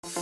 So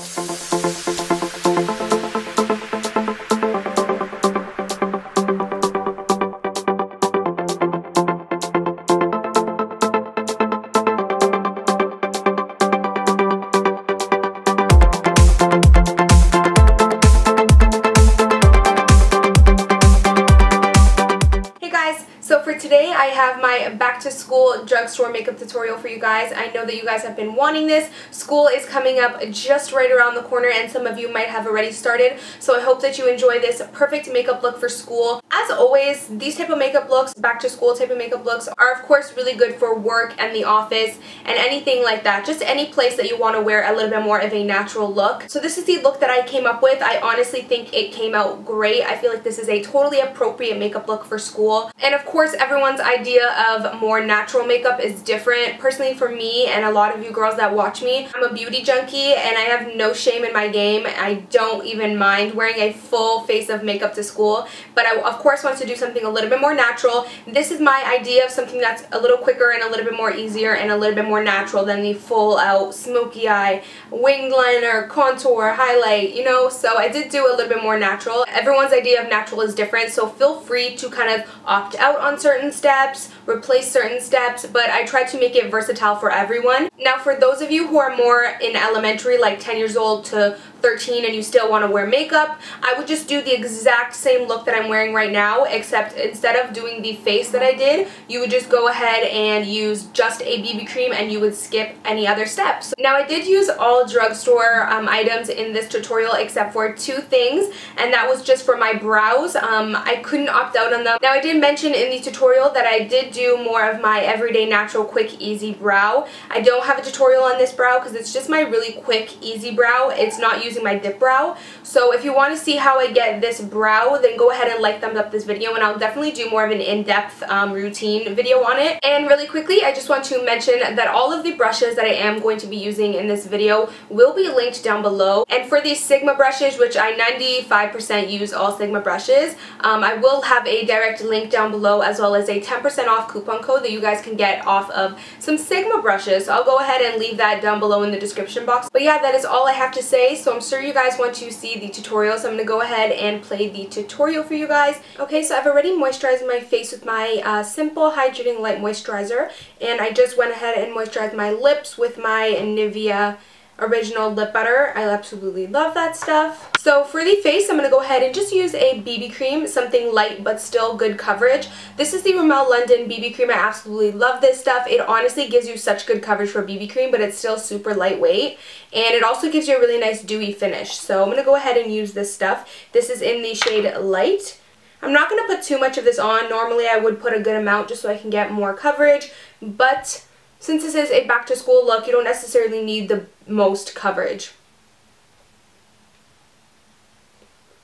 for today, I have my back to school drugstore makeup tutorial for you guys. I know that you guys have been wanting this. School is coming up just right around the corner, and some of you might have already started. So I hope that you enjoy this perfect makeup look for school. As always, these type of makeup looks, back to school type of makeup looks, are of course really good for work and the office and anything like that. Just any place that you want to wear a little bit more of a natural look. So this is the look that I came up with. I honestly think it came out great. I feel like this is a totally appropriate makeup look for school. And of course, everyone's idea of more natural makeup is different. Personally, for me and a lot of you girls that watch me, I'm a beauty junkie and I have no shame in my game. I don't even mind wearing a full face of makeup to school, but I of course want to do something a little bit more natural. This is my idea of something that's a little quicker and a little bit more easier and a little bit more natural than the full out smoky eye, winged liner, contour, highlight, you know. So I did do a little bit more natural. Everyone's idea of natural is different, so feel free to kind of opt out on certain steps, replace certain steps, but I try to make it versatile for everyone. Now for those of you who are more in elementary, like 10 years old to 13, and you still want to wear makeup, I would just do the exact same look that I'm wearing right now, except instead of doing the face that I did, you would just go ahead and use just a BB cream and you would skip any other steps. Now I did use all drugstore items in this tutorial except for two things, and that was just for my brows. I couldn't opt out on them. Now I did mention in the tutorial that I did do more of my everyday natural quick easy brow. I don't have a tutorial on this brow because it's just my really quick easy brow. It's not using my dip brow. So if you want to see how I get this brow, then go ahead and like thumbs up this video, and I'll definitely do more of an in-depth routine video on it. And really quickly, I just want to mention that all of the brushes that I am going to be using in this video will be linked down below. And for these Sigma brushes, which I 95% use all Sigma brushes, I will have a direct link down below as well as a 10% off coupon code that you guys can get off of some Sigma brushes. So I'll go ahead and leave that down below in the description box. But yeah, that is all I have to say. So I'm sure you guys want to see the tutorial, so I'm going to go ahead and play the tutorial for you guys. Okay, so I've already moisturized my face with my Simple Hydrating Light Moisturizer, and I just went ahead and moisturized my lips with my Nivea Original Lip Butter. I absolutely love that stuff. So for the face, I'm going to go ahead and just use a BB cream, something light but still good coverage. This is the Rimmel London BB cream. I absolutely love this stuff. It honestly gives you such good coverage for BB cream, but it's still super lightweight, and it also gives you a really nice dewy finish. So I'm going to go ahead and use this stuff. This is in the shade Light. I'm not going to put too much of this on. Normally I would put a good amount just so I can get more coverage, but since this is a back to school look, you don't necessarily need the most coverage.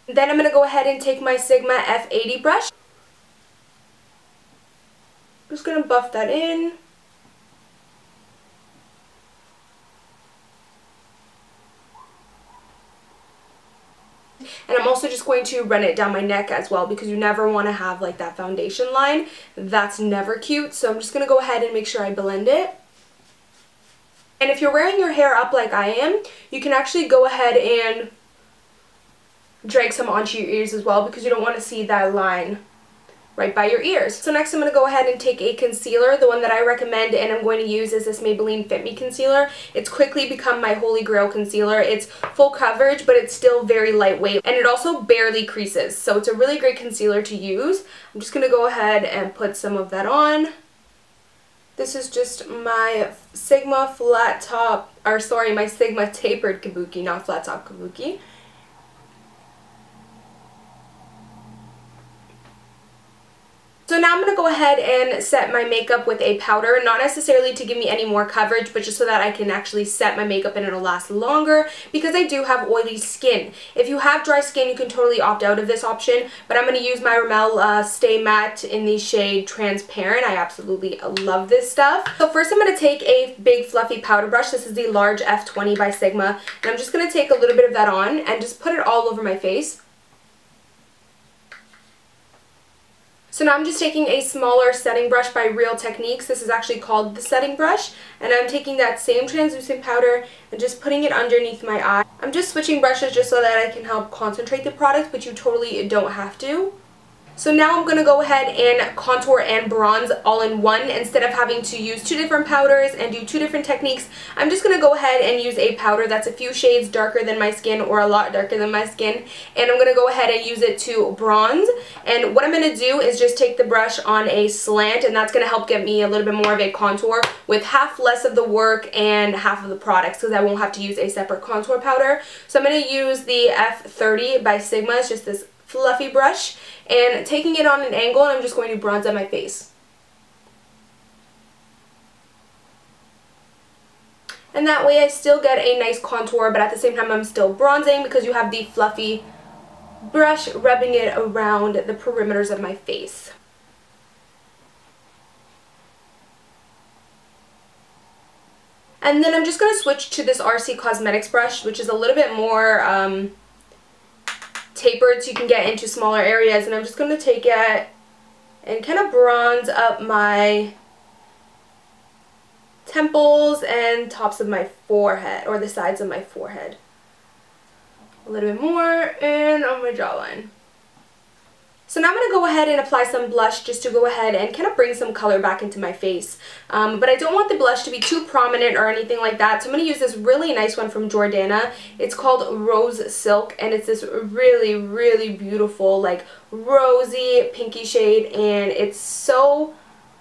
Then I'm going to go ahead and take my Sigma F80 brush. I'm just going to buff that in. And I'm also just going to run it down my neck as well, because you never want to have like that foundation line. That's never cute. So I'm just going to go ahead and make sure I blend it. And if you're wearing your hair up like I am, you can actually go ahead and drag some onto your ears as well, because you don't want to see that line right by your ears. So next I'm going to go ahead and take a concealer. The one that I recommend and I'm going to use is this Maybelline Fit Me Concealer. It's quickly become my holy grail concealer. It's full coverage, but it's still very lightweight, and it also barely creases. So it's a really great concealer to use. I'm just going to go ahead and put some of that on. This is just my Sigma flat top, or sorry, my Sigma tapered kabuki, not flat top kabuki. So now I'm going to go ahead and set my makeup with a powder, not necessarily to give me any more coverage, but just so that I can actually set my makeup and it'll last longer, because I do have oily skin. If you have dry skin, you can totally opt out of this option, but I'm going to use my Rimmel Stay Matte in the shade Transparent. I absolutely love this stuff. So first I'm going to take a big fluffy powder brush. This is the large F20 by Sigma, and I'm just going to take a little bit of that on and just put it all over my face. So now I'm just taking a smaller setting brush by Real Techniques. This is actually called the setting brush. And I'm taking that same translucent powder and just putting it underneath my eye. I'm just switching brushes just so that I can help concentrate the product, but you totally don't have to. So now I'm going to go ahead and contour and bronze all in one. Instead of having to use two different powders and do two different techniques, I'm just going to go ahead and use a powder that's a few shades darker than my skin or a lot darker than my skin. And I'm going to go ahead and use it to bronze. And what I'm going to do is just take the brush on a slant, and that's going to help get me a little bit more of a contour with half less of the work and half of the products, because I won't have to use a separate contour powder. So I'm going to use the F30 by Sigma. It's just this fluffy brush, and taking it on an angle, and I'm just going to bronze up my face. And that way I still get a nice contour, but at the same time I'm still bronzing because you have the fluffy brush rubbing it around the perimeters of my face. And then I'm just going to switch to this RC Cosmetics brush, which is a little bit more tapered so you can get into smaller areas, and I'm just going to take it and kind of bronze up my temples and tops of my forehead, or the sides of my forehead. A little bit more, and on my jawline. So now I'm going to go ahead and apply some blush just to go ahead and kind of bring some color back into my face. But I don't want the blush to be too prominent or anything like that. So I'm going to use this really nice one from Jordana. It's called Rose Silk, and it's this really, really beautiful, like, rosy, pinky shade. And it's so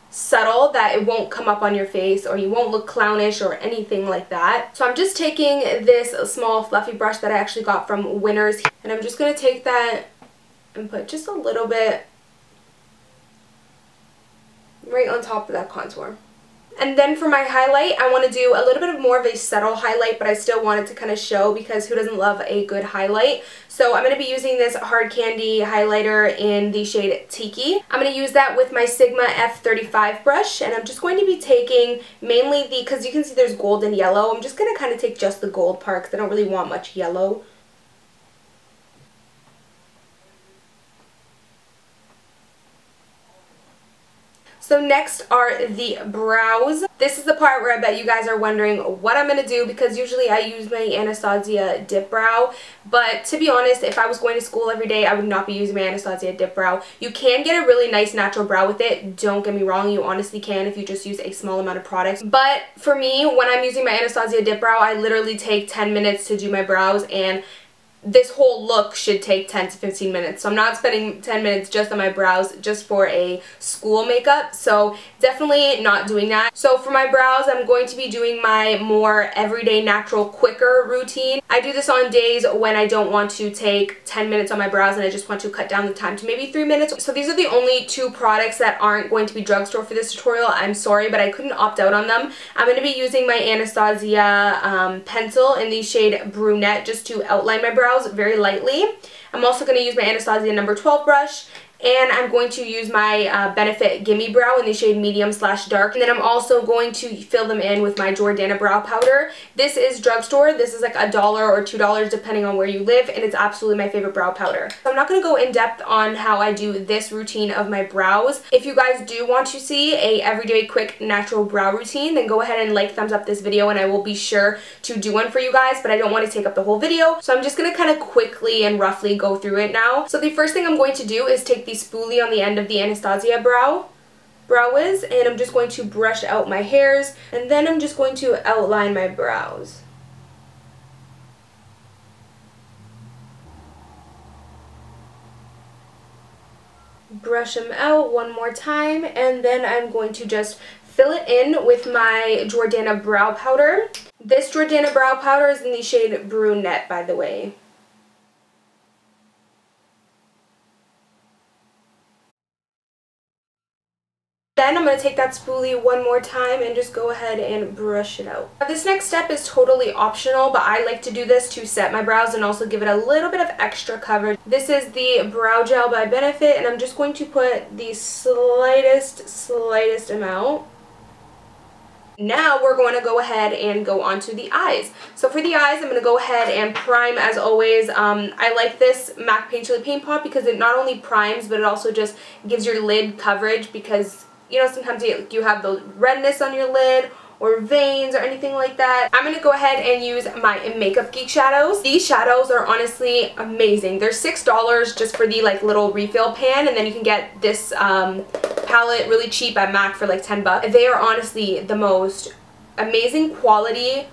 subtle that it won't come up on your face or you won't look clownish or anything like that. So I'm just taking this small fluffy brush that I actually got from Winners, and I'm just going to take that and put just a little bit right on top of that contour. And then for my highlight, I want to do a little bit of more of a subtle highlight, but I still want it to kind of show, because who doesn't love a good highlight? So I'm going to be using this Hard Candy highlighter in the shade Tiki. I'm going to use that with my Sigma F35 brush, and I'm just going to be taking mainly the, because you can see there's gold and yellow, I'm just going to kind of take just the gold part because I don't really want much yellow. So next are the brows. This is the part where I bet you guys are wondering what I'm going to do, because usually I use my Anastasia dip brow. But to be honest, if I was going to school every day, I would not be using my Anastasia dip brow. You can get a really nice natural brow with it. Don't get me wrong, you honestly can if you just use a small amount of product. But for me, when I'm using my Anastasia dip brow, I literally take 10 minutes to do my brows, and this whole look should take 10 to 15 minutes. So I'm not spending 10 minutes just on my brows just for a school makeup. So definitely not doing that. So for my brows, I'm going to be doing my more everyday natural quicker routine. I do this on days when I don't want to take 10 minutes on my brows and I just want to cut down the time to maybe 3 minutes. So these are the only two products that aren't going to be drugstore for this tutorial. I'm sorry, but I couldn't opt out on them. I'm going to be using my Anastasia pencil in the shade Brunette just to outline my brows very lightly. I'm also going to use my Anastasia number 12 brush, and I'm going to use my Benefit Gimme Brow in the shade medium/dark. And then I'm also going to fill them in with my Jordana brow powder. This is drugstore. This is like $1 or $2 depending on where you live, and it's absolutely my favorite brow powder. So I'm not going to go in depth on how I do this routine of my brows. If you guys do want to see a everyday quick natural brow routine, then go ahead and like, thumbs up this video, and I will be sure to do one for you guys, but I don't want to take up the whole video. So I'm just going to kind of quickly and roughly go through it now. So the first thing I'm going to do is take the spoolie on the end of the Anastasia brow wiz, and I'm just going to brush out my hairs, and then I'm just going to outline my brows. Brush them out one more time, and then I'm going to just fill it in with my Jordana brow powder. This Jordana brow powder is in the shade Brunette, by the way. Then I'm going to take that spoolie one more time and just go ahead and brush it out. Now, this next step is totally optional, but I like to do this to set my brows and also give it a little bit of extra coverage. This is the Brow Gel by Benefit, and I'm just going to put the slightest amount. Now we're going to go ahead and go on to the eyes. So for the eyes, I'm going to go ahead and prime as always. I like this MAC Paint Chili Paint Pot because it not only primes, but it also just gives your lid coverage because, you know, sometimes you have the redness on your lid or veins or anything like that. I'm going to go ahead and use my Makeup Geek shadows. These shadows are honestly amazing. They're $6 just for the like little refill pan, and then you can get this palette really cheap at MAC for like 10 bucks. They are honestly the most amazing quality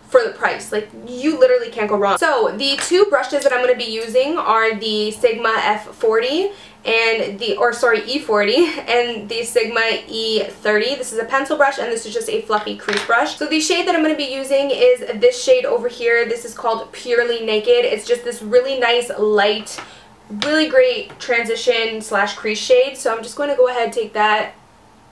for the price. Like, you literally can't go wrong. So the two brushes that I'm going to be using are the Sigma F40 and the, or sorry, E40 and the Sigma E30. This is a pencil brush and this is just a fluffy crease brush. So the shade that I'm going to be using is this shade over here. This is called Purely Naked. It's just this really nice light, really great transition slash crease shade. So I'm just going to go ahead and take that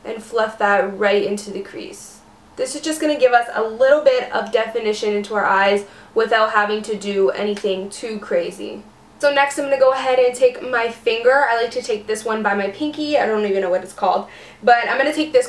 and fluff that right into the crease. This is just going to give us a little bit of definition into our eyes without having to do anything too crazy. So next I'm going to go ahead and take my finger. I like to take this one by my pinky. I don't even know what it's called. But I'm going to take this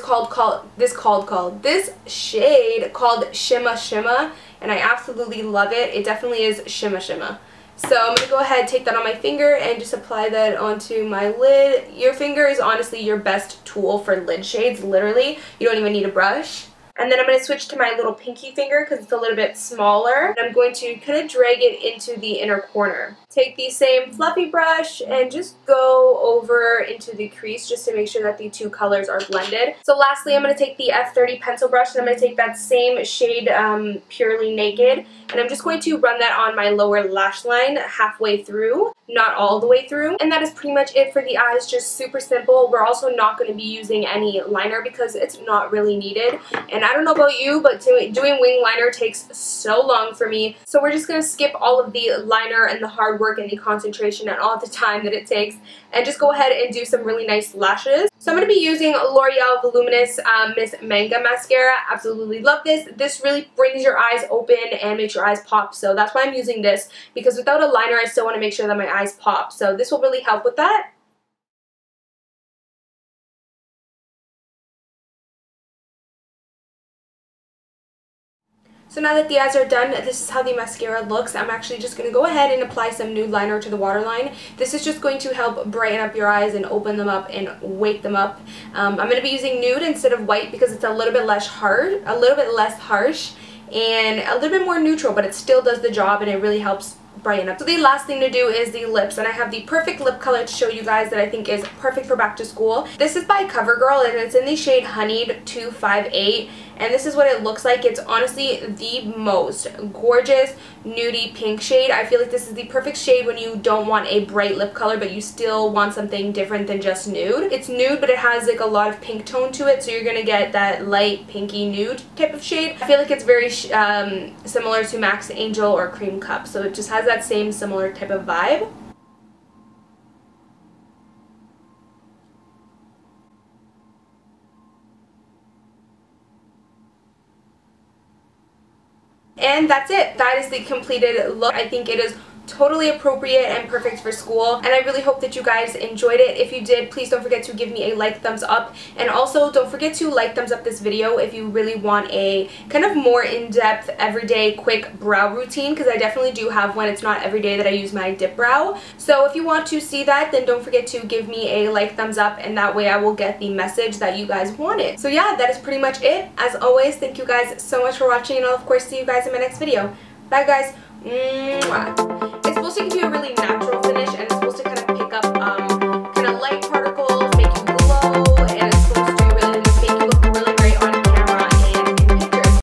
this shade called Shimma, and I absolutely love it. It definitely is Shimma. So I'm going to go ahead and take that on my finger and just apply that onto my lid. Your finger is honestly your best tool for lid shades, literally. You don't even need a brush. And then I'm going to switch to my little pinky finger because it's a little bit smaller. And I'm going to kind of drag it into the inner corner. Take the same fluffy brush and just go over into the crease just to make sure that the two colors are blended. So lastly, I'm going to take the F30 pencil brush and I'm going to take that same shade, Purely Naked. And I'm just going to run that on my lower lash line halfway through, not all the way through. And that is pretty much it for the eyes, just super simple. We're also not going to be using any liner because it's not really needed. And I don't know about you, but doing wing liner takes so long for me. So we're just going to skip all of the liner and the hard work and the concentration and all the time that it takes and just go ahead and do some really nice lashes. So I'm going to be using L'Oreal Voluminous Miss Manga Mascara. Absolutely love this. This really brings your eyes open and makes your eyes pop. So that's why I'm using this, because without a liner I still want to make sure that my eyes pop. So this will really help with that. So now that the eyes are done, this is how the mascara looks. I'm actually just going to go ahead and apply some nude liner to the waterline. This is just going to help brighten up your eyes and open them up and wake them up. I'm going to be using nude instead of white because it's a little bit less harsh and a little bit more neutral, but it still does the job and it really helps brighten up. So the last thing to do is the lips, and I have the perfect lip color to show you guys that I think is perfect for back to school. This is by CoverGirl and it's in the shade Honeyed 258, and this is what it looks like. It's honestly the most gorgeous nudie pink shade. I feel like this is the perfect shade when you don't want a bright lip color but you still want something different than just nude. It's nude but it has like a lot of pink tone to it, so you're gonna get that light pinky nude type of shade. I feel like it's very similar to MAC's Angel or Cream Cup, so it just has that same similar type of vibe. And that's it. That is the completed look. I think it is totally appropriate and perfect for school, and I really hope that you guys enjoyed it. If you did, please don't forget to give me a like, thumbs up, and also don't forget to like, thumbs up this video if you really want a kind of more in-depth everyday quick brow routine, because I definitely do have one. It's not every day that I use my dip brow. So if you want to see that, then don't forget to give me a like, thumbs up, and that way I will get the message that you guys wanted. So yeah, that is pretty much it. As always, thank you guys so much for watching, and I'll of course see you guys in my next video. Bye guys. Mwah. It's supposed to be a really nice